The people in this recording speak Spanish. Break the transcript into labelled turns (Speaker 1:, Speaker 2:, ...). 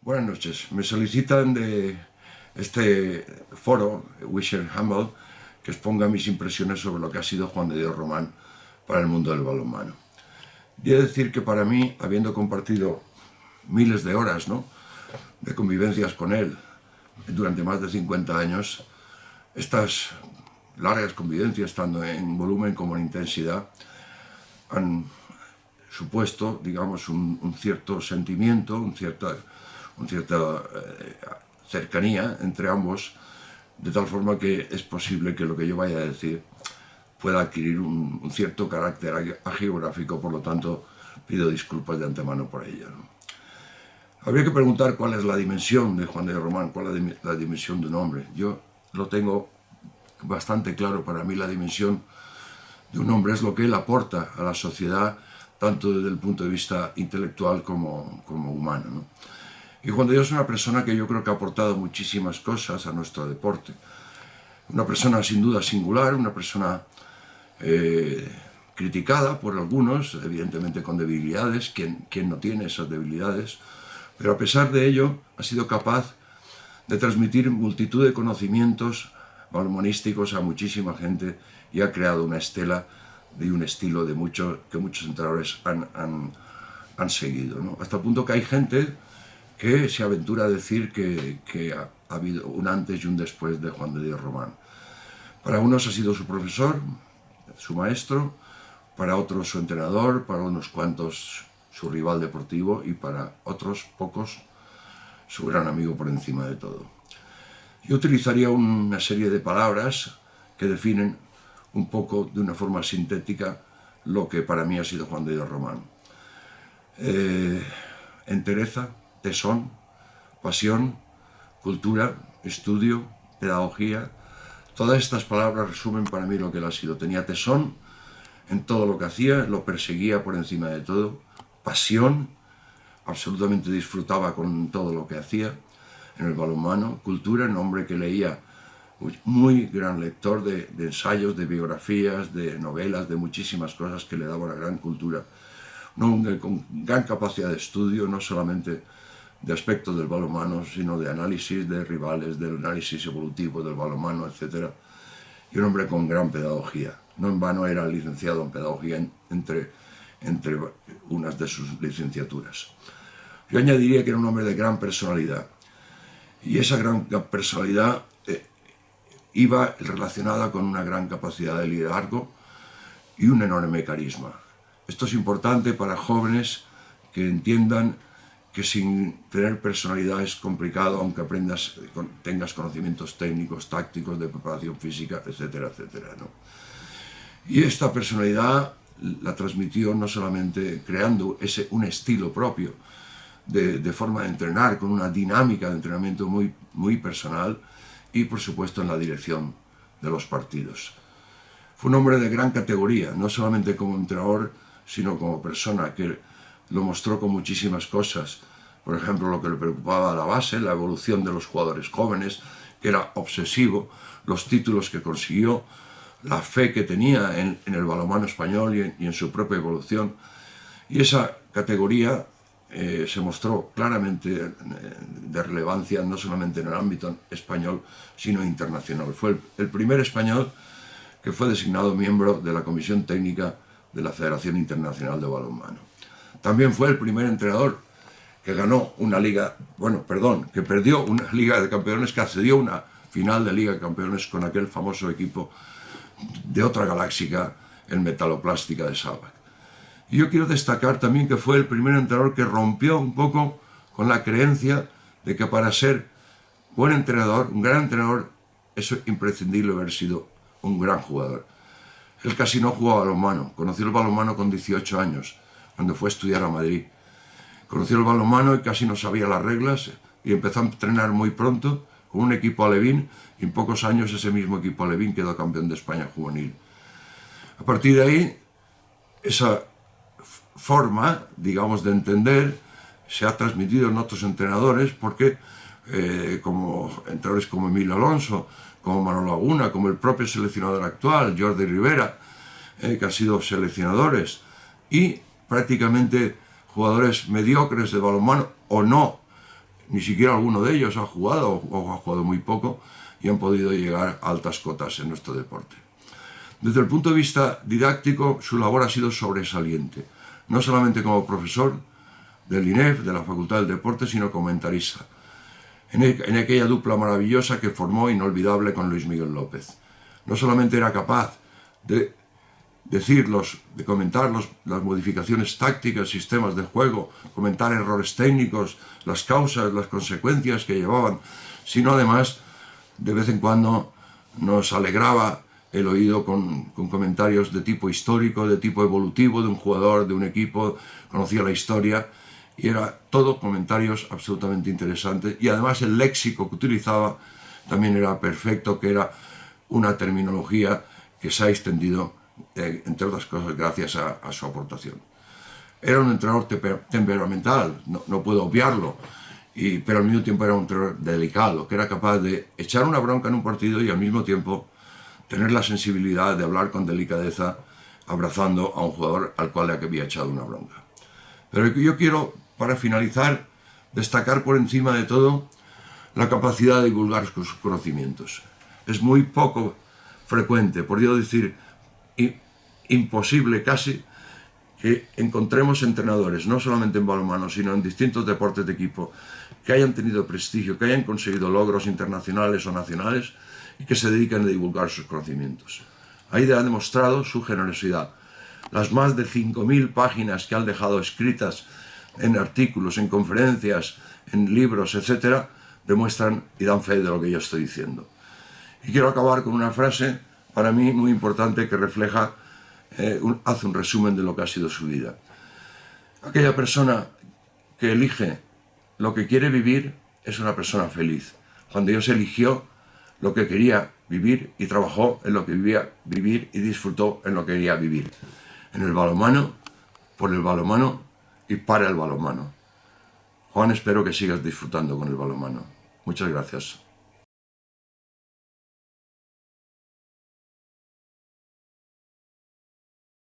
Speaker 1: Buenas noches. Me solicitan de este foro, Wisher Humble, que exponga mis impresiones sobre lo que ha sido Juan de Dios Román para el mundo del balonmano. Y he de decir que para mí, habiendo compartido miles de horas, ¿no?, de convivencias con él durante más de 50 años, estas largas convivencias, tanto en volumen como en intensidad, han supuesto, digamos, un cierto sentimiento, una cierta cercanía entre ambos, de tal forma que es posible que lo que yo vaya a decir pueda adquirir un cierto carácter agiográfico, por lo tanto pido disculpas de antemano por ello, ¿no? Habría que preguntar cuál es la dimensión de Juan de Román, cuál es la dimensión de un hombre. Yo lo tengo bastante claro. Para mí la dimensión de un hombre es lo que él aporta a la sociedad, tanto desde el punto de vista intelectual como humano, ¿no? Y Juan de Dios es una persona que yo creo que ha aportado muchísimas cosas a nuestro deporte. Una persona sin duda singular, una persona criticada por algunos, evidentemente con debilidades. ¿Quién no tiene esas debilidades? Pero a pesar de ello ha sido capaz de transmitir multitud de conocimientos balonmanísticos a muchísima gente y ha creado una estela y un estilo que muchos entrenadores han seguido, ¿no? Hasta el punto que hay gente que se aventura a decir que ha habido un antes y un después de Juan de Dios Román. Para unos ha sido su profesor, su maestro, para otros su entrenador, para unos cuantos su rival deportivo y para otros pocos su gran amigo por encima de todo. Yo utilizaría una serie de palabras que definen un poco de una forma sintética lo que para mí ha sido Juan de Dios Román. Entereza, tesón, pasión, cultura, estudio, pedagogía. Todas estas palabras resumen para mí lo que él ha sido. Tenía tesón en todo lo que hacía, lo perseguía por encima de todo. Pasión, absolutamente disfrutaba con todo lo que hacía en el balonmano. Cultura, un hombre que leía, muy gran lector de ensayos, de biografías, de novelas, de muchísimas cosas que le daba una gran cultura. Un hombre con gran capacidad de estudio, no solamente de aspectos del balonmano, sino de análisis de rivales, del análisis evolutivo del balonmano, etc. Y un hombre con gran pedagogía. No en vano era licenciado en pedagogía entre unas de sus licenciaturas. Yo añadiría que era un hombre de gran personalidad. Y esa gran personalidad iba relacionada con una gran capacidad de liderazgo y un enorme carisma. Esto es importante para jóvenes que entiendan que sin tener personalidad es complicado, aunque tengas conocimientos técnicos, tácticos, de preparación física, etcétera, etcétera, ¿no? Y esta personalidad la transmitió no solamente creando un estilo propio de forma de entrenar, con una dinámica de entrenamiento muy personal, y por supuesto en la dirección de los partidos. Fue un hombre de gran categoría, no solamente como entrenador, sino como persona, que lo mostró con muchísimas cosas. Por ejemplo, lo que le preocupaba a la base, la evolución de los jugadores jóvenes, que era obsesivo, los títulos que consiguió, la fe que tenía en el balonmano español y en su propia evolución. Y esa categoría se mostró claramente de relevancia, no solamente en el ámbito español, sino internacional. Fue el primer español que fue designado miembro de la Comisión Técnica de la Federación Internacional de Balonmano. También fue el primer entrenador que ganó una liga, que perdió una Liga de Campeones, que accedió a una final de Liga de Campeones con aquel famoso equipo de otra galaxia, el Metaloplástica de Sabac. Y yo quiero destacar también que fue el primer entrenador que rompió un poco con la creencia de que para ser buen entrenador, un gran entrenador, es imprescindible haber sido un gran jugador. Él casi no jugaba balonmano, conoció el balonmano con 18 años, cuando fue a estudiar a Madrid. Conoció el balonmano y casi no sabía las reglas y empezó a entrenar muy pronto con un equipo alevín, y en pocos años ese mismo equipo alevín quedó campeón de España juvenil. A partir de ahí, esa forma, digamos, de entender se ha transmitido en otros entrenadores, porque como entrenadores como Emilio Alonso, como Manolo Laguna, como el propio seleccionador actual, Jordi Rivera, que han sido seleccionadores, y prácticamente jugadores mediocres de balonmano o no ni siquiera alguno de ellos ha jugado o ha jugado muy poco y han podido llegar a altas cotas en nuestro deporte. Desde el punto de vista didáctico, su labor ha sido sobresaliente, no solamente como profesor del INEF, de la Facultad del Deporte, sino comentarista, en aquella dupla maravillosa que formó inolvidable con Luis Miguel López. No solamente era capaz de de comentar las modificaciones tácticas, sistemas de juego, comentar errores técnicos, las causas, las consecuencias que llevaban, sino además de vez en cuando nos alegraba el oído con comentarios de tipo histórico, de tipo evolutivo, de un jugador, de un equipo, conocía la historia y era todo comentarios absolutamente interesantes, y además el léxico que utilizaba también era perfecto, que era una terminología que se ha extendido, entre otras cosas, gracias a su aportación. Era un entrenador temperamental, no puedo obviarlo, pero al mismo tiempo era un entrenador delicado, que era capaz de echar una bronca en un partido y al mismo tiempo tener la sensibilidad de hablar con delicadeza, abrazando a un jugador al cual le había echado una bronca. Pero yo quiero, para finalizar, destacar por encima de todo la capacidad de divulgar sus conocimientos. Es muy poco frecuente, por no decir imposible casi, que encontremos entrenadores, no solamente en balonmano, sino en distintos deportes de equipo, que hayan tenido prestigio, que hayan conseguido logros internacionales o nacionales y que se dediquen a divulgar sus conocimientos. Ahí ha demostrado su generosidad. Las más de 5.000 páginas que han dejado escritas en artículos, en conferencias, en libros, etc., demuestran y dan fe de lo que yo estoy diciendo. Y quiero acabar con una frase, para mí muy importante, que refleja, hace un resumen de lo que ha sido su vida. Aquella persona que elige lo que quiere vivir es una persona feliz. Juan de Dios eligió lo que quería vivir y trabajó en lo que quería vivir y disfrutó en lo que quería vivir. En el balonmano, por el balonmano y para el balonmano. Juan, espero que sigas disfrutando con el balonmano. Muchas gracias.